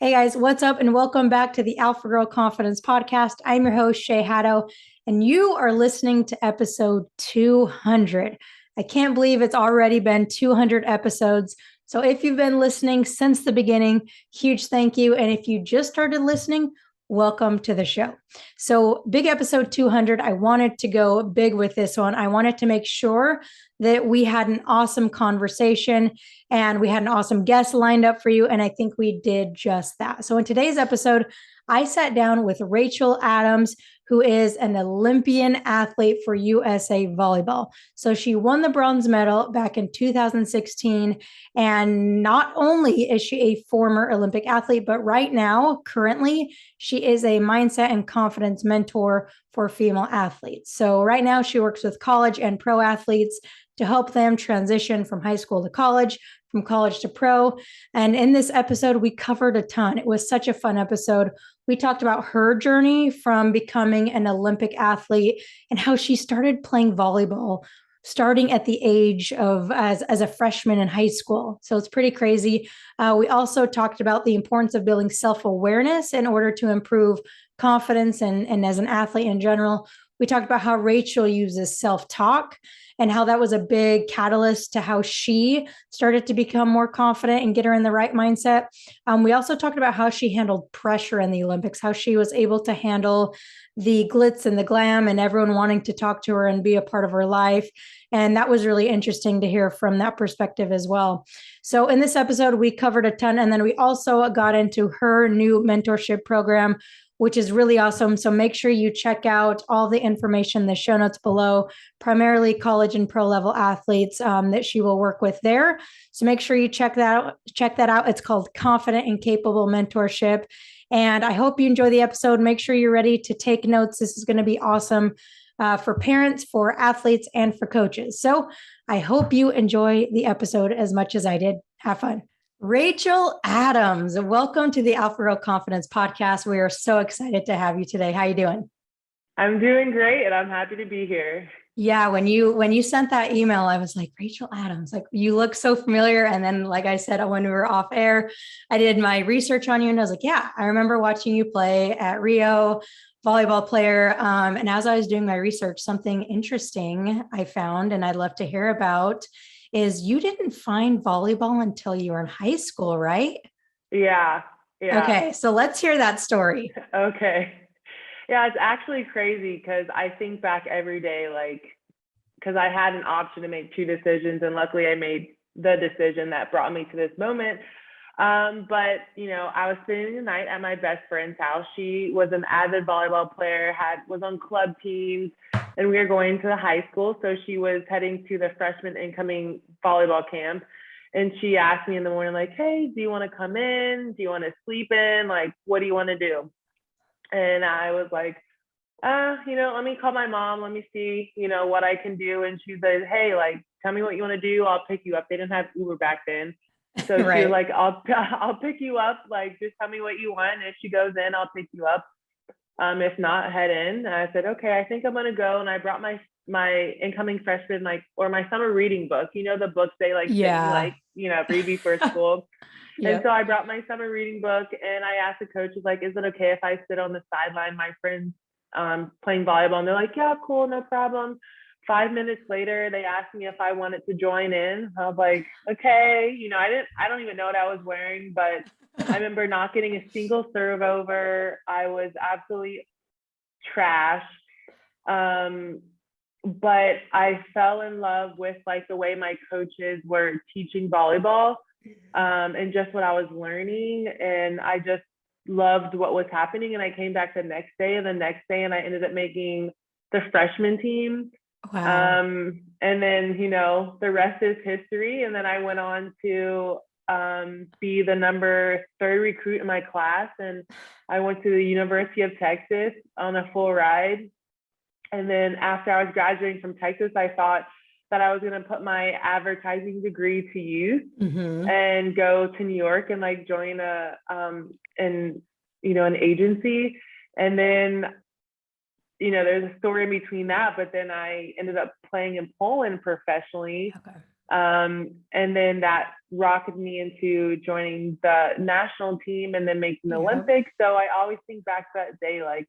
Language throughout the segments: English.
Hey guys, what's up? And welcome back to the Alpha Girl Confidence Podcast. I'm your host, Shay Haddo, and you are listening to episode 200. I can't believe it's already been 200 episodes. So if you've been listening since the beginning, huge thank you. And if you just started listening, welcome to the show. So, big episode 200. I wanted to go big with this one. I wanted to make sure that we had an awesome conversation and we had an awesome guest lined up for you. And I think we did just that. So, in today's episode, I sat down with Rachael Adams, who is an Olympian athlete for USA Volleyball. So she won the bronze medal back in 2016. And not only is she a former Olympic athlete, but right now, currently, she is a mindset and confidence mentor for female athletes. So right now, she works with college and pro athletes to help them transition from high school to college, from college to pro. And in this episode, we covered a ton. It was such a fun episode. We talked about her journey from becoming an Olympic athlete and how she started playing volleyball starting at the age of as a freshman in high school. So it's pretty crazy. We also talked about the importance of building self-awareness in order to improve confidence and as an athlete in general. We talked about how Rachael uses self-talk and how that was a big catalyst to how she started to become more confident and get her in the right mindset. We also talked about how she handled pressure in the Olympics, how she was able to handle the glitz and the glam and everyone wanting to talk to her and be a part of her life. And that was really interesting to hear from that perspective as well. So in this episode, we covered a ton. And then we also got into her new mentorship program, which is really awesome. So make sure you check out all the information in the show notes below, primarily college and pro level athletes that she will work with there. So make sure you check that out. It's called Confident and Capable Mentorship. And I hope you enjoy the episode. Make sure you're ready to take notes. This is going to be awesome for parents, for athletes, and for coaches. So I hope you enjoy the episode as much as I did. Have fun. Rachael Adams, welcome to the Alpha Girl Confidence Podcast. We are so excited to have you today. How you doing? I'm doing great, and I'm happy to be here. Yeah, when you sent that email, I was like, Rachael Adams, like you look so familiar. And then, like I said, when we were off air, I did my research on you, and I was like, yeah, I remember watching you play at Rio, volleyball player. And as I was doing my research, something interesting I found, and I'd love to hear about, is you didn't find volleyball until you were in high school, right? Yeah. Okay, so let's hear that story. Okay. Yeah, it's actually crazy because I think back every day, because I had an option to make two decisions, and luckily I made the decision that brought me to this moment. But I was spending the night at my best friend's house. She was an avid volleyball player, was on club teams, and we were going to the high school. So she was heading to the freshman incoming volleyball camp. And she asked me in the morning, like, hey, do you want to come in? Do you want to sleep in? Like, what do you want to do? And I was like, let me call my mom. Let me see, what I can do. And she said, hey, like, tell me what you want to do. I'll pick you up. They didn't have Uber back then. So Right. She was like, I'll pick you up. Like, just tell me what you want. And if she goes in, I'll pick you up. If not, head in. And I said, okay, I think I'm going to go. And I brought my incoming freshman, or my summer reading book, the books they read before school. Yep. And so I brought my summer reading book, and I asked the coaches, like, is it okay if I sit on the sideline? My friends playing volleyball, and they're like, yeah, cool, no problem. 5 minutes later, they asked me if I wanted to join in. I was like, okay, I don't even know what I was wearing, but I remember not getting a single serve over. I was absolutely trash. But I fell in love with the way my coaches were teaching volleyball, and just what I was learning. And I just loved what was happening. And I came back the next day, and I ended up making the freshman team. Wow. And then, the rest is history. And then I went on to be the number 3 recruit in my class. And I went to the University of Texas on a full ride. And then after I was graduating from Texas, I thought that I was going to put my advertising degree to use, and go to New York and join an agency. And then, there's a story in between that, but then I ended up playing in Poland professionally. Okay. And then that rocketed me into joining the national team and then making the Olympics. So I always think back to that day, like,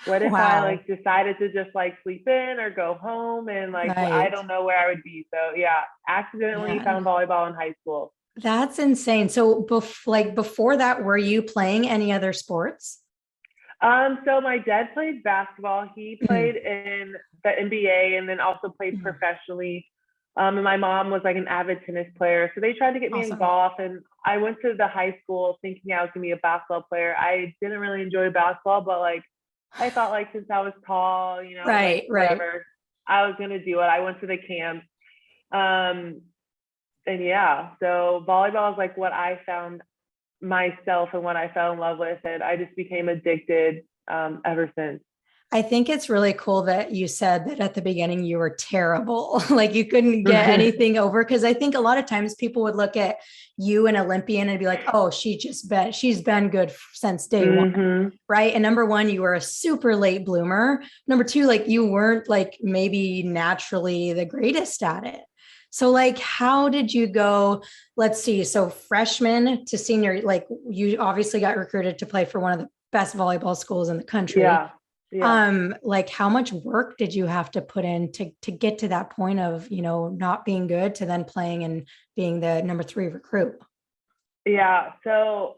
what if I like decided to just like sleep in or go home and like, I don't know where I would be. So yeah, accidentally found volleyball in high school. That's insane. So before that, were you playing any other sports? So my dad played basketball. He played in the NBA and then also played professionally. And my mom was like an avid tennis player. So they tried to get me in golf. And I went to the high school thinking I was gonna be a basketball player. I didn't really enjoy basketball, but like I thought like since I was tall, you know, whatever, I was gonna do it. I went to the camp. And yeah, so volleyball is like what I found myself and what I fell in love with. And I just became addicted ever since. I think it's really cool that you said that at the beginning you were terrible, like you couldn't get anything over. Because I think a lot of times people would look at you, an Olympian, and be like, oh, she's been good since day one. Right. And number one, you were a super late bloomer. Number two, like you weren't like maybe naturally the greatest at it. So like, how did you go? Let's see. So freshman to senior, like you obviously got recruited to play for one of the best volleyball schools in the country. Yeah. Like how much work did you have to put in to get to that point of, you know, not being good to then playing and being the number 3 recruit? Yeah. So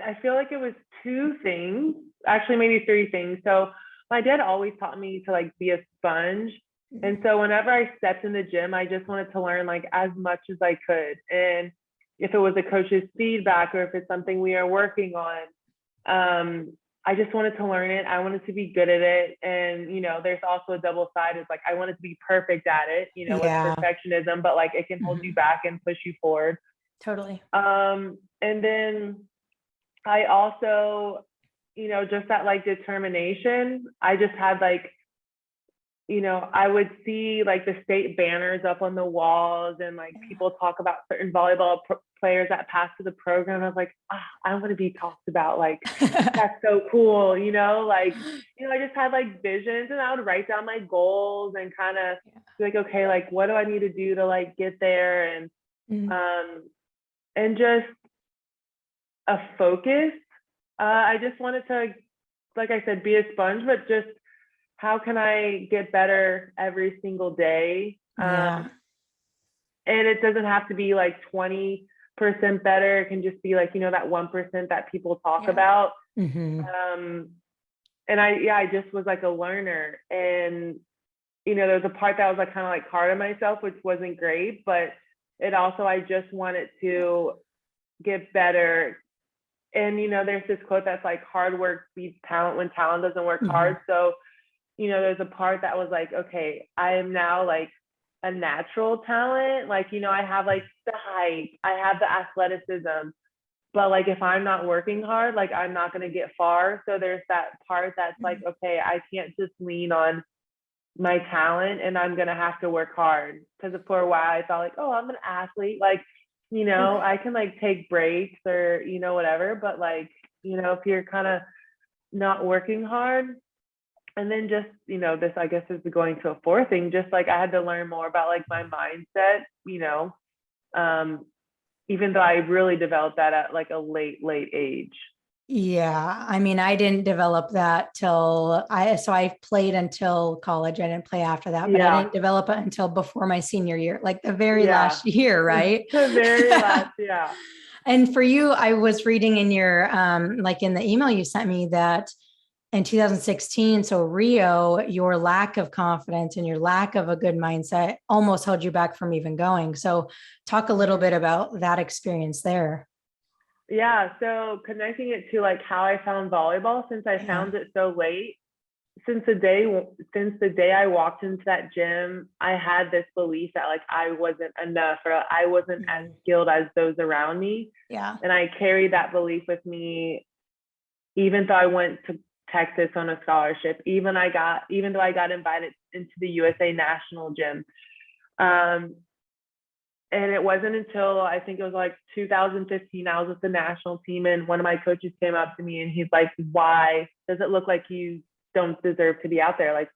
I feel like it was 2 things, actually maybe 3 things. So my dad always taught me to like be a sponge. And so whenever I stepped in the gym, I just wanted to learn like as much as I could. And if it was a coach's feedback or if it's something we are working on, I just wanted to learn it. I wanted to be good at it. And, you know, there's also a double side. It's like, I wanted to be perfect at it, you know, with perfectionism, but like it can hold you back and push you forward. Totally. And then I also, you know, just that like determination, I just had like, you know, I would see like the state banners up on the walls and like people talk about certain volleyball players that passed through the program. I was like, I want to be talked about. Like, that's so cool. You know, like, you know, I just had like visions and I would write down my goals and kind of be like, okay, like, what do I need to do to like get there? And just a focus. I just wanted to, like I said, be a sponge, but just how can I get better every single day? And it doesn't have to be like 20% better. It can just be like, you know, that 1% that people talk about. And I just was like a learner. And, you know, there was a part that was like kind of like hard on myself, which wasn't great, but it also, I just wanted to get better. And, you know, there's this quote that's like, hard work beats talent when talent doesn't work hard. So, you know, there's a part that was like, okay, I am now like a natural talent. Like, you know, I have like the height, I have the athleticism, but like, if I'm not working hard, like I'm not going to get far. So there's that part that's like, okay, I can't just lean on my talent and I'm going to have to work hard. Because for a while I thought like, oh, I'm an athlete. Like, you know, I can like take breaks or, you know, whatever. But like, you know, if you're kind of not working hard, and then just, you know, this, I guess, is going to a 4th thing, just like I had to learn more about like my mindset, you know, even though I really developed that at like a late age. Yeah. I mean, I didn't develop that so I played until college. I didn't play after that, but I didn't develop it until before my senior year, like the very last year, right? The very last, And for you, I was reading in your, like in the email you sent me that in 2016, so Rio, your lack of confidence and your lack of a good mindset almost held you back from even going. So talk a little bit about that experience there. Yeah, so connecting it to like how I found volleyball, since I found it so late, since the day I walked into that gym, I had this belief that like I wasn't enough or I wasn't as skilled as those around me. Yeah. And I carried that belief with me, even though I went to Texas on a scholarship, even though I got invited into the USA national gym. And it wasn't until I think it was like 2015, I was with the national team and one of my coaches came up to me and he's like, why does it look like you don't deserve to be out there? Like,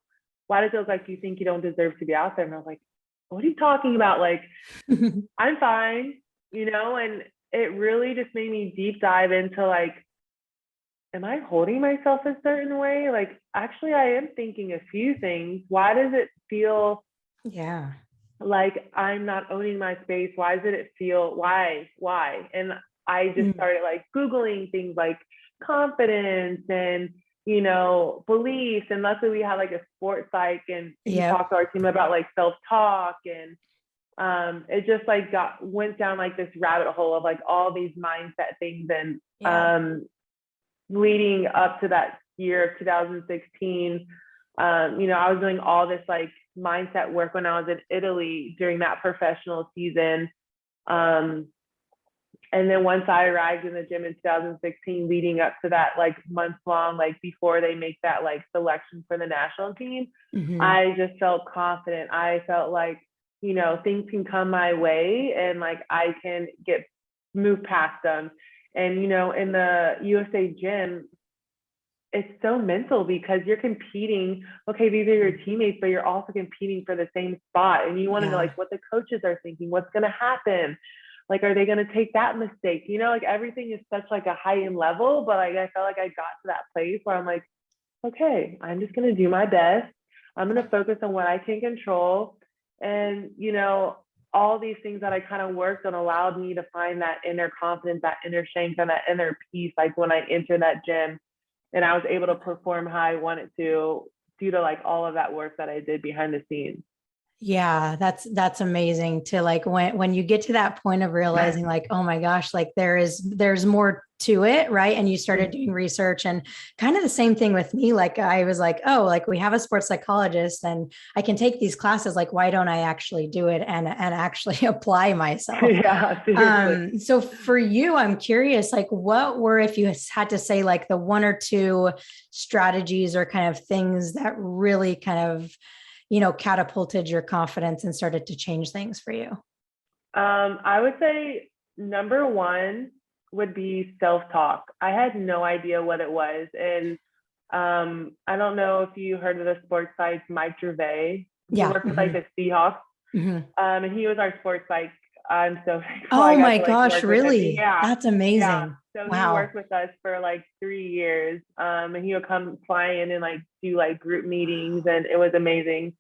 why does it look like you think you don't deserve to be out there? And I was like, what are you talking about? Like, I'm fine, and it really just made me deep dive into like, am I holding myself a certain way? Like, actually, I am thinking a few things. Why does it feel like I'm not owning my space? Why does it feel, why? And I just started like Googling things like confidence and, beliefs. And luckily we had like a sports psych, and he talked to our team about like self-talk, and it just like went down like this rabbit hole of like all these mindset things. And leading up to that year of 2016, I was doing all this like mindset work when I was in Italy during that professional season. And then once I arrived in the gym in 2016, leading up to that like month long, like before they make that like selection for the national team, I just felt confident. I felt like, things can come my way and like I can move past them. And, in the USA gym, it's so mental because you're competing. Okay, these are your teammates, but you're also competing for the same spot. And you want to know like what the coaches are thinking, what's going to happen. Like, are they going to take that mistake? Like everything is such like a heightened level, but like, I felt like I got to that place where I'm like, okay, I'm just going to do my best. I'm going to focus on what I can control. And, all these things that I kind of worked on allowed me to find that inner confidence, that inner strength, and that inner peace. Like when I entered that gym and I was able to perform how I wanted to due to like all of that work that I did behind the scenes. Yeah, that's amazing to like when you get to that point of realizing like, oh my gosh, like there's more to it, right? And you started doing research, and kind of the same thing with me. Like I was like, oh, like we have a sports psychologist and I can take these classes. Like, why don't I actually do it and actually apply myself? Yeah, seriously. So for you, I'm curious, like what were, if you had to say like the one or two strategies or kind of things that really kind of catapulted your confidence and started to change things for you? I would say number one would be self-talk. I had no idea what it was. And I don't know if you heard of the sports psych, Mike Gervais. He worked with like the Seahawks. And he was our sports psych. I'm so thankful. Oh my gosh, really? That's amazing. Yeah. So he worked with us for like 3 years. And he would come fly in and like do like group meetings, and it was amazing.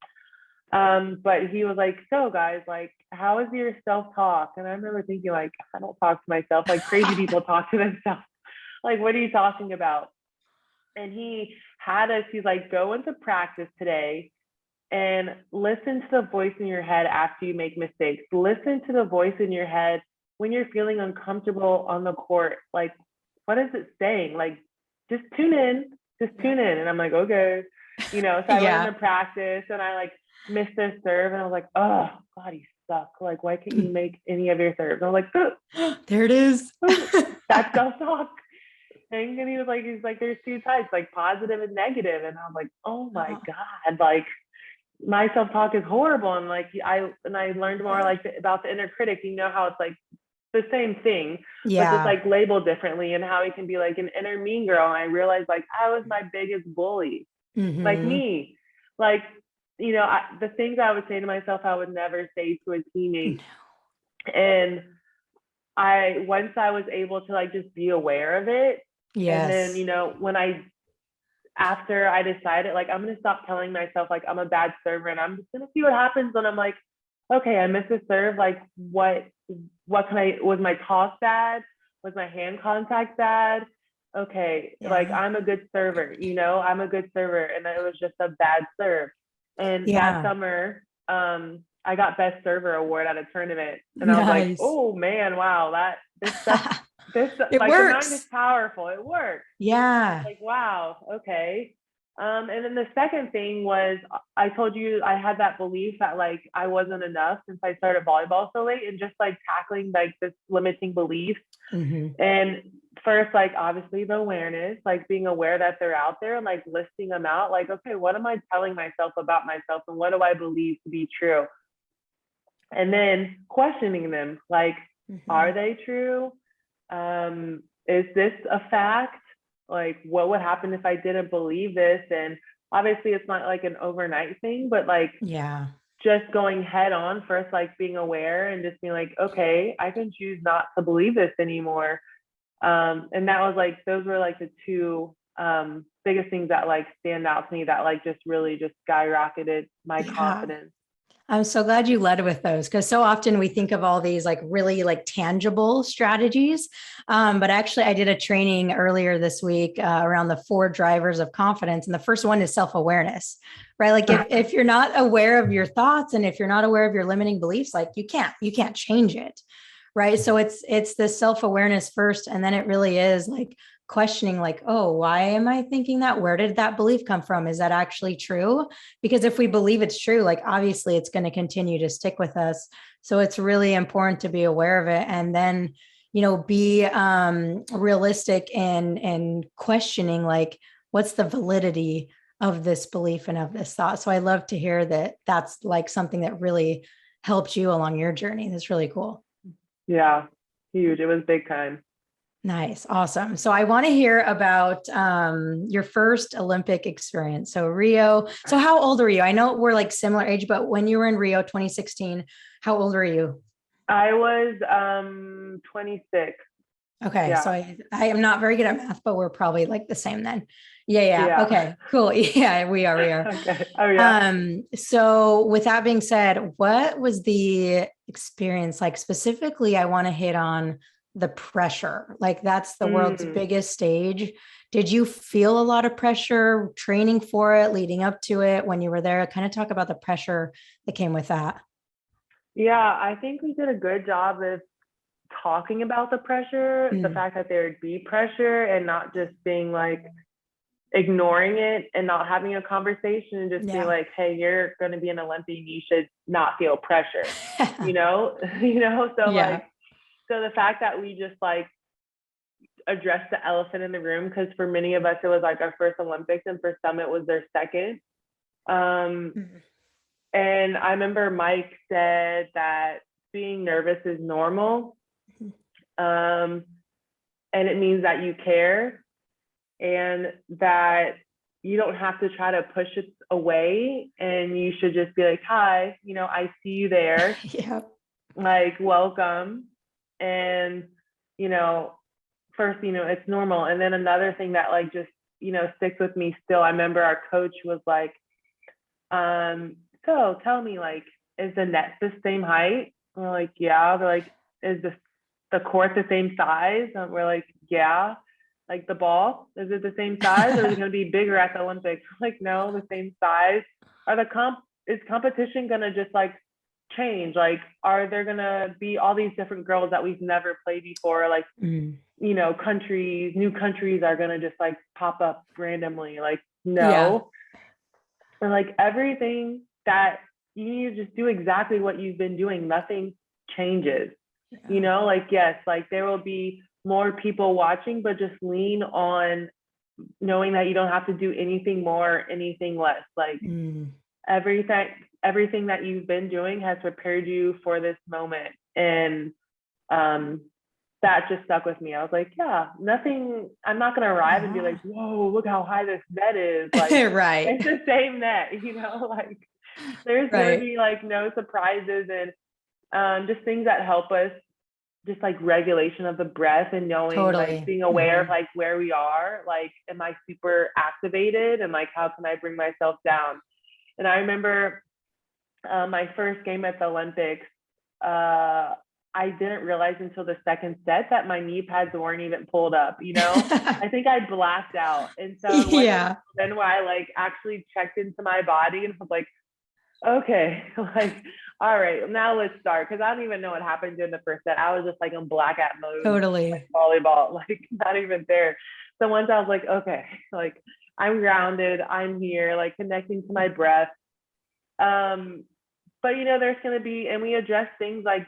But he was like, so guys, like, how is your self-talk? And I remember thinking like, I don't talk to myself. Like crazy people talk to themselves. Like, what are you talking about? And he had us, he's like, go into practice today and listen to the voice in your head after you make mistakes. Listen to the voice in your head when you're feeling uncomfortable on the court. Like, what is it saying? Like, just tune in. And I'm like, okay. So I went into practice and I like missed this serve and I was like, oh God, you suck. Like, why can't you make any of your serves? And I was like, there it is. That's self-talk. And he was like, he's like, there's two types, like positive and negative. And I was like, oh my God, like my self-talk is horrible. And like I learned more like about the inner critic, how it's like the same thing, but just like labeled differently, and how it can be like an inner mean girl. And I realized like I was my biggest bully, like me, like, the things I would say to myself, I would never say to a teammate. And once I was able to like just be aware of it. And then, after I decided like, I'm going to stop telling myself like I'm a bad server and I'm just going to see what happens. And I'm like, okay, I missed a serve. Like was my toss bad? Was my hand contact bad? Okay. Like I'm a good server, I'm a good server. And it was just a bad serve. And that summer, I got best server award at a tournament. And I was like, oh man, wow, this stuff, it like works. The mind is powerful. It works. Yeah. Like, wow. Okay. And then the second thing was, I told you I had that belief that like I wasn't enough since I started volleyball so late, and just like tackling like this limiting beliefs. And first, like obviously the awareness, like being aware that they're out there and like listing them out. Like, okay, what am I telling myself about myself, and what do I believe to be true? And then questioning them, like, are they true? Is this a fact? Like, what would happen if I didn't believe this? And obviously it's not like an overnight thing, but like just going head on first, like being aware and just being like, okay, I can choose not to believe this anymore. And that was like, those were like the two biggest things that like stand out to me that like just really just skyrocketed my confidence. I'm so glad you led with those, because so often we think of all these like really like tangible strategies. But actually, I did a training earlier this week around the 4 drivers of confidence. And the first one is self-awareness, right? Like if you're not aware of your thoughts and if you're not aware of your limiting beliefs, like you can't change it. Right. So it's this self-awareness first. And then it really is like questioning, like, oh, why am I thinking that? Where did that belief come from? Is that actually true? Because if we believe it's true, like obviously it's going to continue to stick with us. So it's really important to be aware of it. And then, be realistic and questioning, like, what's the validity of this belief and of this thought? So I love to hear that that's like something that really helped you along your journey. That's really cool. Yeah, huge. It was big time. Nice. Awesome. So I want to hear about your first Olympic experience. So Rio. So how old were you? I know we're like similar age, but when you were in Rio 2016, how old were you? I was 26. Okay. Yeah. So I am not very good at math, but we're probably like the same then. Yeah. Okay, cool. Yeah, we are. Okay. Oh yeah. So with that being said, what was the experience like? Specifically, I want to hit on the pressure. Like that's the world's biggest stage. Did you feel a lot of pressure training for it, leading up to it when you were there? Kind of talk about the pressure that came with that. Yeah, I think we did a good job of talking about the pressure, the fact that there would be pressure and not just being like ignoring it and not having a conversation and just being like, hey, you're going to be an Olympian, you should not feel pressure, so like, so the fact that we just like addressed the elephant in the room, because for many of us it was like our first Olympics and for some it was their second. And I remember Mike said that being nervous is normal, and it means that you care and that you don't have to try to push it away, and you should just be like, hi, I see you there. Like, welcome. And first, it's normal. And then another thing that like just sticks with me still, I remember our coach was like, so tell me, like, is the net the same height? We're like, yeah. They're like, is the court the same size? And we're like, yeah. Like, the ball, is it the same size, or is it going to be bigger at the Olympics? Like, no, the same size. Is competition going to just like change? Like, are there going to be all these different girls that we've never played before? Like, new countries are going to just like pop up randomly. Like, no. And like everything that you need to just do exactly what you've been doing. Nothing changes, like, yes, like there will be more people watching, but just lean on knowing that you don't have to do anything more, anything less. Like everything that you've been doing has prepared you for this moment. And that just stuck with me. I was like, yeah, nothing, I'm not going to arrive and be like, whoa, look how high this net is. Like, it's the same net, like there's going to be like no surprises, and just things that help us, just like regulation of the breath and knowing, like being aware of like where we are, like, am I super activated, and like, how can I bring myself down? And I remember my first game at the Olympics, I didn't realize until the second set that my knee pads weren't even pulled up, I think I blacked out. And so then when I like actually checked into my body and was like, okay, like, all right, now let's start. Cause I don't even know what happened during the first set. I was just like in blackout mode, like volleyball, like not even there. So once I was like, okay, like I'm grounded, I'm here, like connecting to my breath. But there's going to be, and we address things like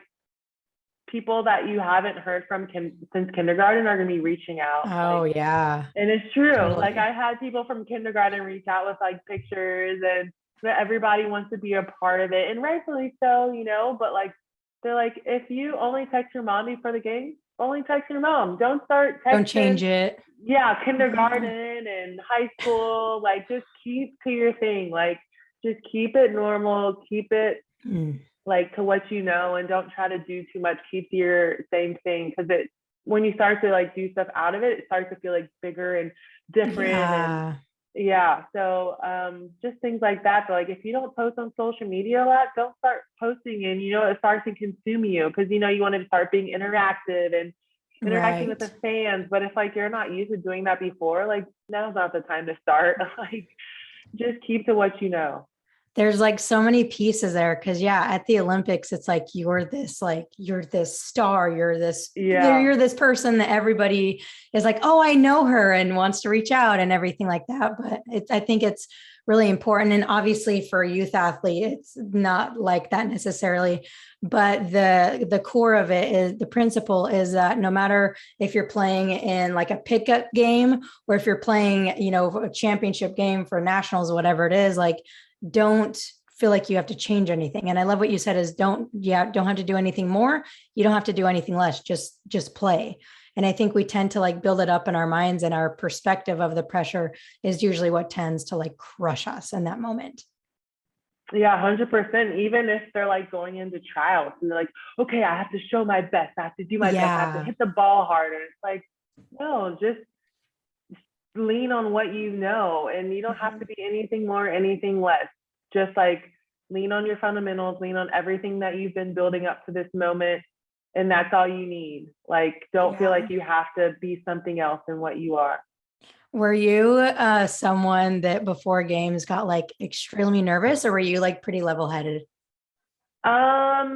people that you haven't heard from since kindergarten are going to be reaching out. And it's true. Like I had people from kindergarten reach out with like pictures, and everybody wants to be a part of it, and rightfully so, but like, they're like, if you only text your mom before the game, only text your mom. Don't start texting. Don't change it. Yeah. Kindergarten and high school, like just keep to your thing. Like just keep it normal, keep it like to what you know, and don't try to do too much. Keep your same thing, because when you start to like do stuff out of it, it starts to feel like bigger and different. And yeah, so just things like that. But like if you don't post on social media a lot, don't start posting, and it starts to consume you, because you want to start being interactive and interacting with the fans. But if like you're not used to doing that before, like now's not the time to start. Like just keep to what you know. There's like so many pieces there, because at the Olympics, it's like you're this star, you're this person that everybody is like, oh, I know her, and wants to reach out and everything like that. But I think it's really important. And obviously for a youth athlete, it's not like that necessarily. But the core of it is, the principle is that no matter if you're playing in like a pickup game, or if you're playing, a championship game for nationals, whatever it is, like, don't feel like you have to change anything. And I love what you said is don't have to do anything more. You don't have to do anything less, just play. And I think we tend to like build it up in our minds, and our perspective of the pressure is usually what tends to like crush us in that moment. Yeah, 100%. Even if they're like going into trials and they're like, okay, I have to show my best. I have to do my best. I have to hit the ball harder. It's like, no, just lean on what you know, and you don't have to be anything more, anything less. Just like lean on your fundamentals, lean on everything that you've been building up to this moment, and that's all you need. Like, don't feel like you have to be something else than what you are. Were you someone that before games got like extremely nervous, or were you like pretty level-headed? I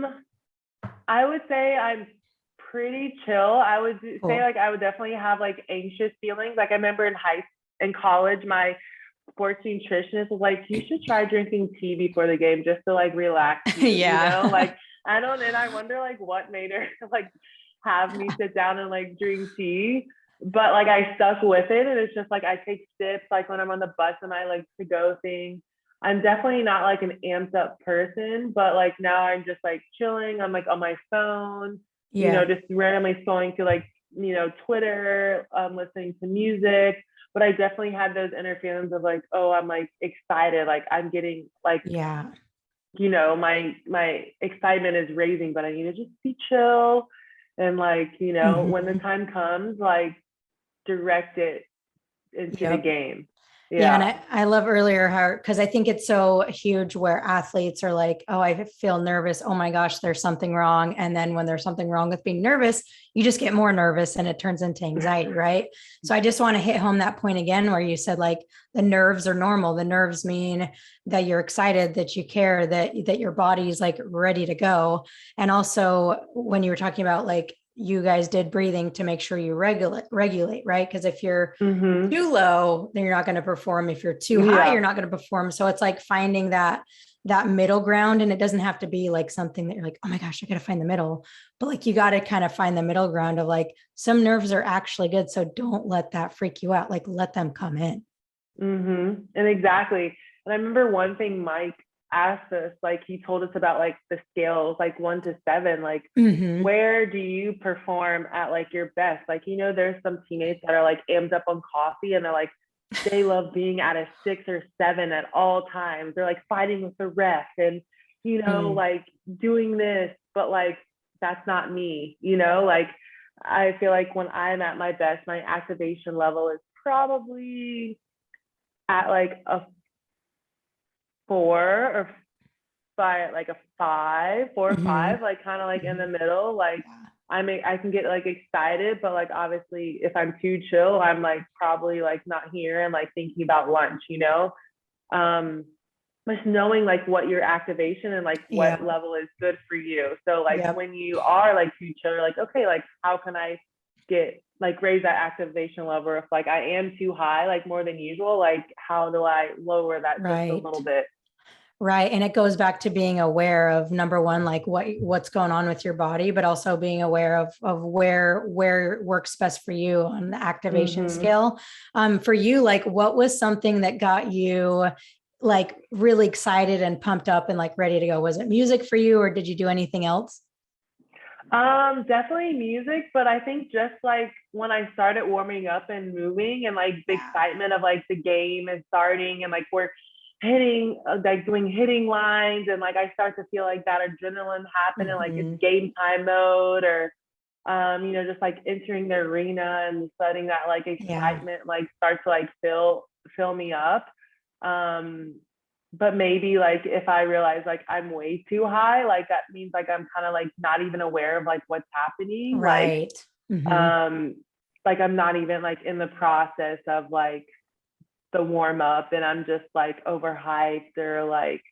would say I'm pretty chill. I would say like I would definitely have like anxious feelings. Like I remember in college, my sports nutritionist was like, you should try drinking tea before the game just to like relax you, like and I wonder like what made her like have me sit down and like drink tea. But like I stuck with it, and it's just like I take sips like when I'm on the bus and my like to go thing. I'm definitely not like an amped up person, but like now I'm just like chilling. I'm like on my phone, just randomly scrolling through like, Twitter, listening to music. But I definitely had those inner feelings of like, oh, I'm like excited. Like I'm getting like, my excitement is raising, but I need to just be chill. And like, when the time comes, like direct it into the game. Yeah. And I love earlier how, because I think it's so huge where athletes are like, oh, I feel nervous. Oh my gosh, there's something wrong. And then when there's something wrong with being nervous, you just get more nervous and it turns into anxiety. Right. So I just want to hit home that point again, where you said like the nerves are normal. The nerves mean that you're excited, that you care, that your body's like ready to go. And also when you were talking about like, you guys did breathing to make sure you regulate, right? Because if you're too low, then you're not going to perform. If you're too high, you're not going to perform. So it's like finding that middle ground. And it doesn't have to be like something that you're like, oh my gosh, I got to find the middle. But like, you got to kind of find the middle ground of like, some nerves are actually good. So don't let that freak you out. Like, let them come in. And exactly. And I remember one thing Mike asked us, like he told us about like the scales, like 1 to 7, like where do you perform at like your best? Like, there's some teammates that are like amped up on coffee, and they're like, they love being at a 6 or 7 at all times. They're like fighting with the ref and, like doing this, but like, that's not me, like, I feel like when I'm at my best, my activation level is probably at like a 4 or 5, like a 5, 4 or 5, like kind of like in the middle. Like I can get like excited, but like obviously if I'm too chill, I'm like probably like not here and like thinking about lunch, just knowing like what your activation and like what level is good for you. So like when you are like too chill, you're like, okay, like how can I get like raise that activation level? If like I am too high, like more than usual, like how do I lower that just a little bit? Right. And it goes back to being aware of, number one, like what's going on with your body, but also being aware of where works best for you on the activation scale. For you, like what was something that got you like really excited and pumped up and like ready to go? Was it music for you, or did you do anything else? Definitely music, but I think just like when I started warming up and moving and like the excitement of like the game and starting and like we're like doing hitting lines, and like I start to feel like that adrenaline happen and like it's Mm-hmm. game time mode, or just like entering the arena and letting that like Yeah. excitement like start to like fill me up. But maybe like if I realize like I'm way too high, like that means like I'm kind of like not even aware of like what's happening. Right. Mm-hmm. Like I'm not even like in the process of like the warm up, and I'm just like overhyped, or like,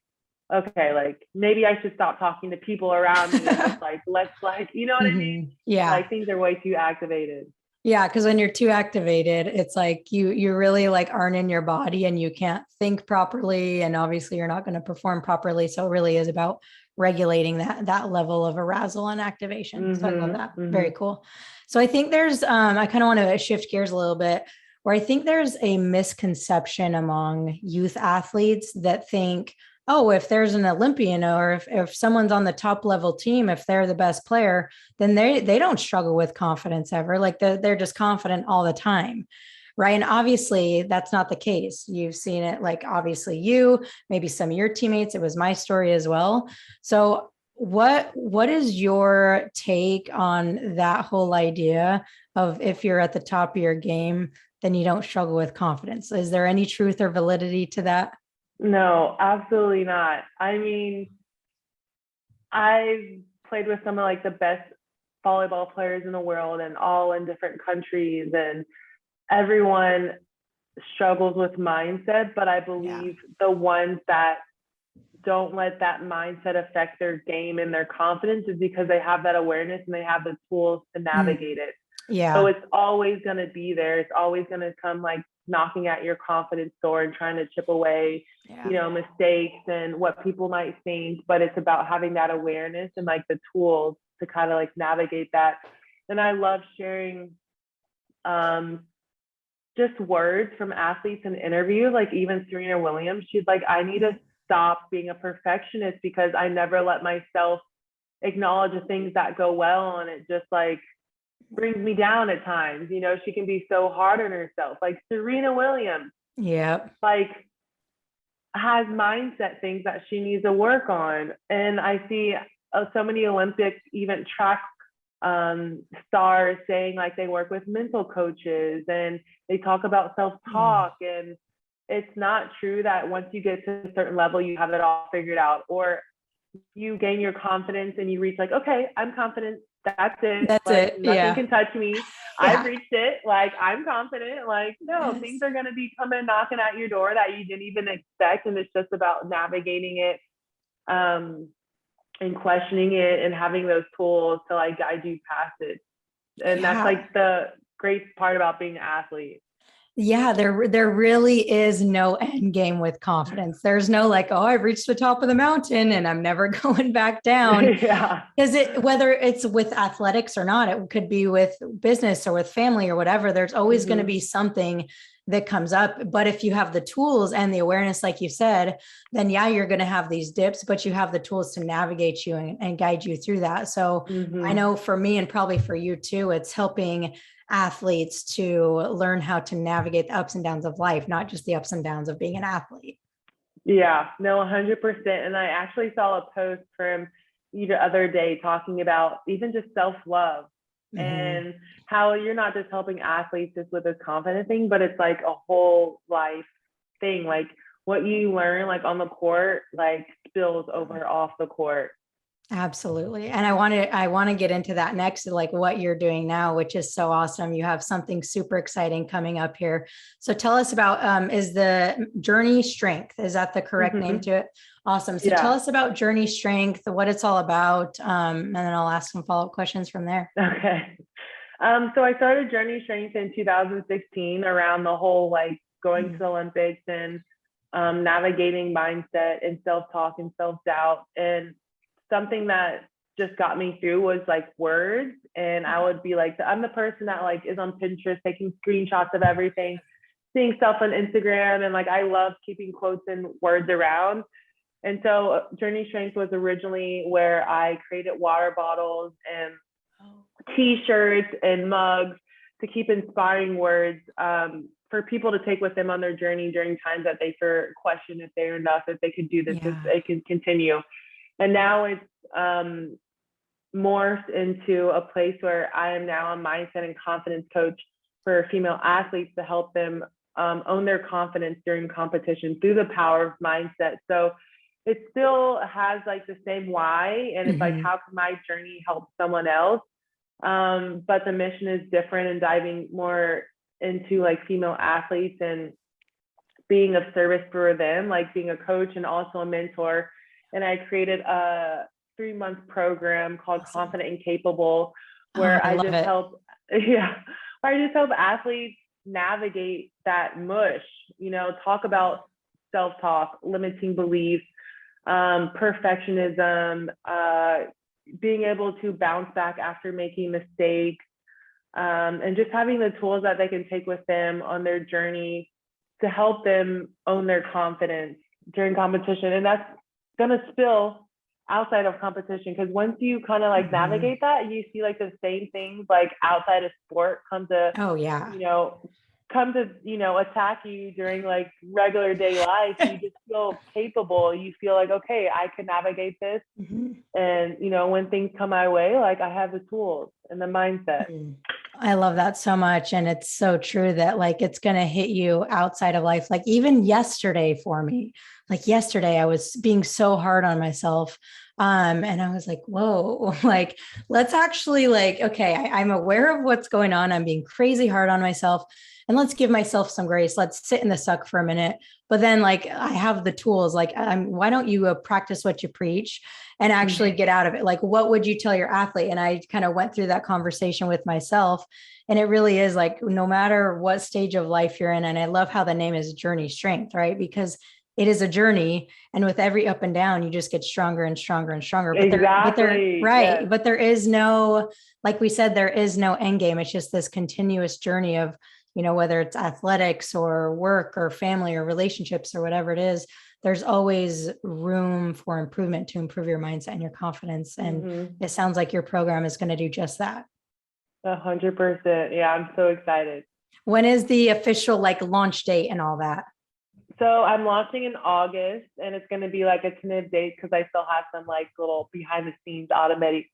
okay, like maybe I should stop talking to people around me and just like, let's like, you know what I mean? Mm-hmm. Yeah. Like things are way too activated. Yeah, because when you're too activated, it's like you really like aren't in your body and you can't think properly, and obviously you're not going to perform properly. So it really is about regulating that level of arousal and activation. So I love that. Very cool. So I think there's I kind of want to shift gears a little bit, where I think there's a misconception among youth athletes that think, oh, if there's an Olympian, or if someone's on the top level team, if they're the best player, then they don't struggle with confidence ever. Like they're just confident all the time. Right. And obviously that's not the case. You've seen it, like obviously you, maybe some of your teammates. It was my story as well. So what is your take on that whole idea of, if you're at the top of your game, then you don't struggle with confidence? Is there any truth or validity to that? No, absolutely not. I mean, I've played with some of like the best volleyball players in the world, and all in different countries, and everyone struggles with mindset, but I Yeah. believe the ones that don't let that mindset affect their game and their confidence is because they have that awareness and they have the tools to navigate it. So Yeah. it's always going to be there. It's always going to come like knocking at your confidence door and trying to chip away, Yeah. mistakes and what people might think. But it's about having that awareness and like the tools to kind of like navigate that. And I love sharing just words from athletes in interviews. Like even Serena Williams, she's like, I need to stop being a perfectionist because I never let myself acknowledge the things that go well, and it just like brings me down at times. She can be so hard on herself. Like Serena Williams, Yeah. like has mindset things that she needs to work on. And I see so many Olympic even track stars saying like they work with mental coaches and they talk about self-talk. And it's not true that once you get to a certain level, you have it all figured out, or you gain your confidence and you reach like, okay, I'm confident. That's it. That's Like it. nothing Yeah. can touch me. I've Yeah. reached it. Like I'm confident. Like no, Yes. things are going to be coming knocking at your door that you didn't even expect. And it's just about navigating it and questioning it and having those tools to like guide you past it. And that's Yeah. like the great part about being an athlete. Yeah, there really is no end game with confidence. There's no like, oh, I've reached the top of the mountain and I'm never going back down. Yeah. Because whether it's with athletics or not, it could be with business or with family or whatever, there's always going to be something that comes up. But if you have the tools and the awareness, like you said, then yeah, you're going to have these dips, but you have the tools to navigate you and guide you through that. So I know for me, and probably for you too, it's helping athletes to learn how to navigate the ups and downs of life, not just the ups and downs of being an athlete. Yeah, no, 100%. And I actually saw a post from you the other day talking about even just self-love and how you're not just helping athletes just with this confidence thing, but it's like a whole life thing. Like what you learn like on the court, like spills over off the court. Absolutely. And I want to get into that next, like what you're doing now, which is so awesome. You have something super exciting coming up here. So tell us about, is the Journey Strength, is that the correct name to it? Awesome. So tell us about Journey Strength, what it's all about. And then I'll ask some follow-up questions from there. Okay. So I started Journey Strength in 2016 around the whole, like going to the Olympics and navigating mindset and self-talk and self-doubt. And something that just got me through was like words. And I would be like, I'm the person that like is on Pinterest taking screenshots of everything, seeing stuff on Instagram. And like, I love keeping quotes and words around. And so Journey Strength was originally where I created water bottles and t-shirts and mugs to keep inspiring words for people to take with them on their journey during times that they question if they're enough, if they could do this, if they can continue. And now it's morphed into a place where I am now a mindset and confidence coach for female athletes to help them own their confidence during competition through the power of mindset. So it still has like the same why, and it's like, how can my journey help someone else? But the mission is different and diving more into like female athletes and being of service for them, like being a coach and also a mentor. And I created a 3-month program called Confident and Capable, where I just help athletes navigate that mush, talk about self-talk, limiting beliefs, perfectionism, being able to bounce back after making mistakes, and just having the tools that they can take with them on their journey to help them own their confidence during competition. And that's going to spill outside of competition, because once you kind of like navigate that, you see like the same things like outside of sport come to attack you during like regular day life. You just feel capable. You feel like, okay, I can navigate this. And when things come my way, like I have the tools and the mindset. I love that so much. And it's so true that like, it's going to hit you outside of life. Like even yesterday for me, I was being so hard on myself. And I was like, whoa, like, let's actually like, okay, I'm aware of what's going on. I'm being crazy hard on myself, and let's give myself some grace. Let's sit in the suck for a minute. But then like, I have the tools, like, why don't you practice what you preach and actually get out of it? Like, what would you tell your athlete? And I kind of went through that conversation with myself. And it really is like, no matter what stage of life you're in. And I love how the name is Journey Strength, right? Because it is a journey. And with every up and down, you just get stronger and stronger and stronger. But there is no, like we said, there is no end game. It's just this continuous journey of, whether it's athletics or work or family or relationships or whatever it is, there's always room for improvement to improve your mindset and your confidence. And it sounds like your program is going to do just that. 100%. Yeah, I'm so excited. When is the official like launch date and all that? So I'm launching in August, and it's going to be like a tentative date because I still have some like little behind the scenes automated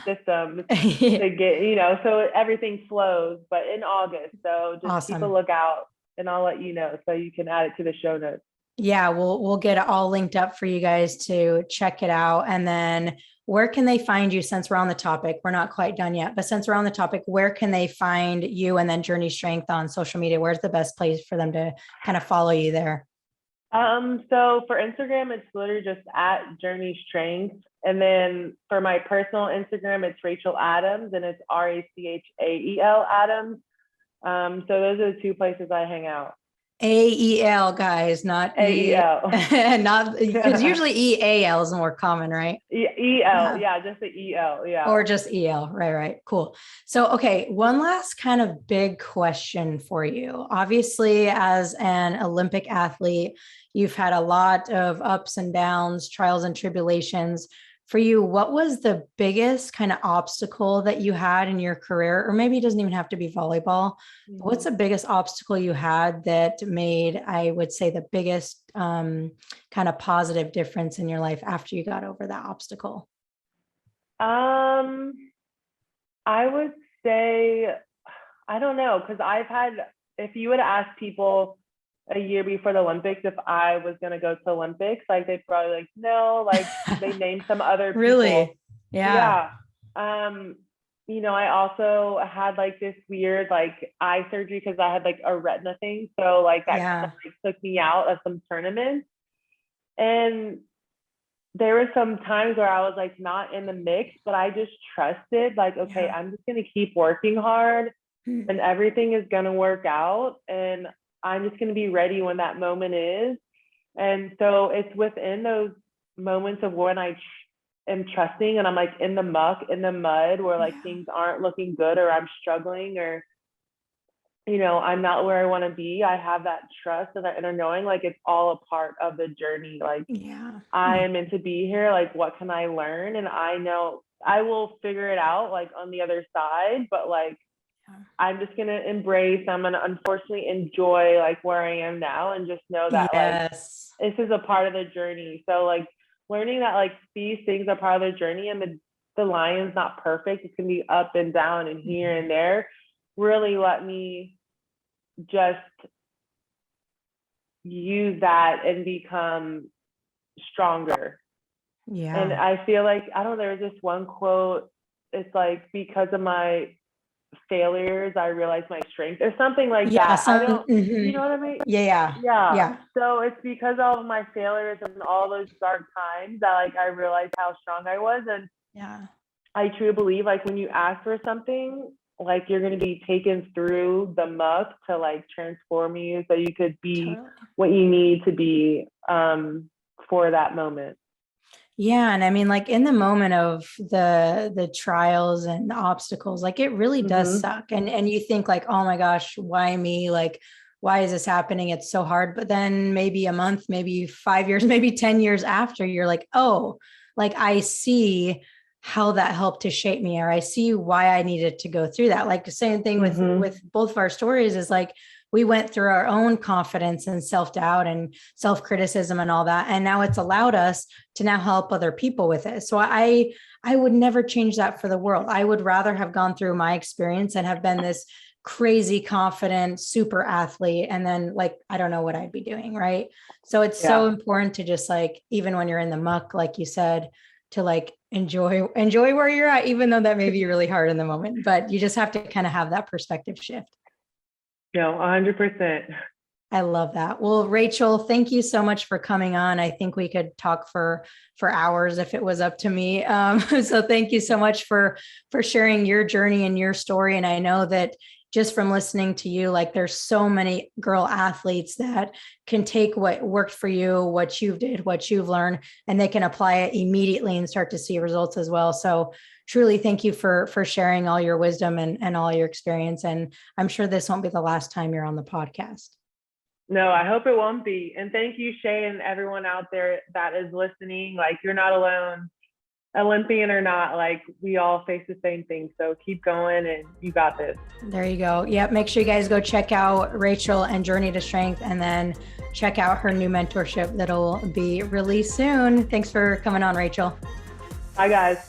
system to get, so everything flows, but in August. So just keep a lookout, and I'll let you know so you can add it to the show notes. Yeah, we'll get it all linked up for you guys to check it out. And then where can they find you, since we're on the topic? We're not quite done yet, but since we're on the topic, where can they find you and then Journey Strength on social media? Where's the best place for them to kind of follow you there? So for Instagram, it's literally just at Journey Strength. And then for my personal Instagram, it's Rachael Adams, and it's Rachael Adams. So those are the two places I hang out. AEL, guys, not AEL. Not because usually EAL is more common, right? EL, just the EL, or just EL, right, cool. So, okay, one last kind of big question for you. Obviously, as an Olympic athlete, you've had a lot of ups and downs, trials and tribulations. For you, what was the biggest kind of obstacle that you had in your career? Or maybe it doesn't even have to be volleyball. What's the biggest obstacle you had that made, I would say, the biggest kind of positive difference in your life after you got over that obstacle? I would say, I don't know, because if you would ask people a year before the Olympics if I was going to go to Olympics, like they'd probably like, no, like they named some other people. Really? Yeah. I also had like this weird like eye surgery because I had like a retina thing. So like that kind of like took me out of some tournaments. And there were some times where I was like not in the mix, but I just trusted like, okay, I'm just going to keep working hard and everything is going to work out. And I'm just going to be ready when that moment is. And so it's within those moments of when I am trusting and I'm like in the muck, in the mud, where like things aren't looking good or I'm struggling or, I'm not where I want to be. I have that trust and that inner knowing, like it's all a part of the journey. Like I am meant to be here. Like, what can I learn? And I know I will figure it out like on the other side, but like I'm just gonna embrace, I'm gonna unfortunately enjoy like where I am now and just know that like this is a part of the journey. So like learning that like these things are part of the journey, and the lion's not perfect. It can be up and down and here and there. Really let me just use that and become stronger. Yeah. And I feel like, I don't know, there's this one quote, it's like, because of my failures, I realized my strength, or something like that. I don't, you know what I mean? Yeah. So it's because of all of my failures and all those dark times that like I realized how strong I was. And I truly believe like when you ask for something, like you're going to be taken through the muck to like transform you so you could be what you need to be for that moment. Yeah. And I mean, like in the moment of the trials and the obstacles, like it really does suck. And you think like, oh my gosh, why me? Like, why is this happening? It's so hard. But then maybe a month, maybe 5 years, maybe 10 years after, you're like, oh, like I see how that helped to shape me, or I see why I needed to go through that. Like the same thing with both of our stories is like, we went through our own confidence and self-doubt and self-criticism and all that. And now it's allowed us to now help other people with it. So I would never change that for the world. I would rather have gone through my experience and have been this crazy confident super athlete. And then like, I don't know what I'd be doing. Right. So it's so important to just like, even when you're in the muck, like you said, to like enjoy where you're at, even though that may be really hard in the moment, but you just have to kind of have that perspective shift. No, 100%. I love that. Well, Rachael, thank you so much for coming on. I think we could talk for hours if it was up to me. So thank you so much for sharing your journey and your story. And I know that just from listening to you, like there's so many girl athletes that can take what worked for you, what you've did, what you've learned, and they can apply it immediately and start to see results as well. So truly thank you for sharing all your wisdom and all your experience. And I'm sure this won't be the last time you're on the podcast. No, I hope it won't be. And thank you, Shay, and everyone out there that is listening. Like, you're not alone. Olympian or not, like we all face the same thing. So keep going and you got this. There you go. Yep. Make sure you guys go check out Rachael and Journey to Strength, and then check out her new mentorship that'll be released soon. Thanks for coming on, Rachael. Bye, guys.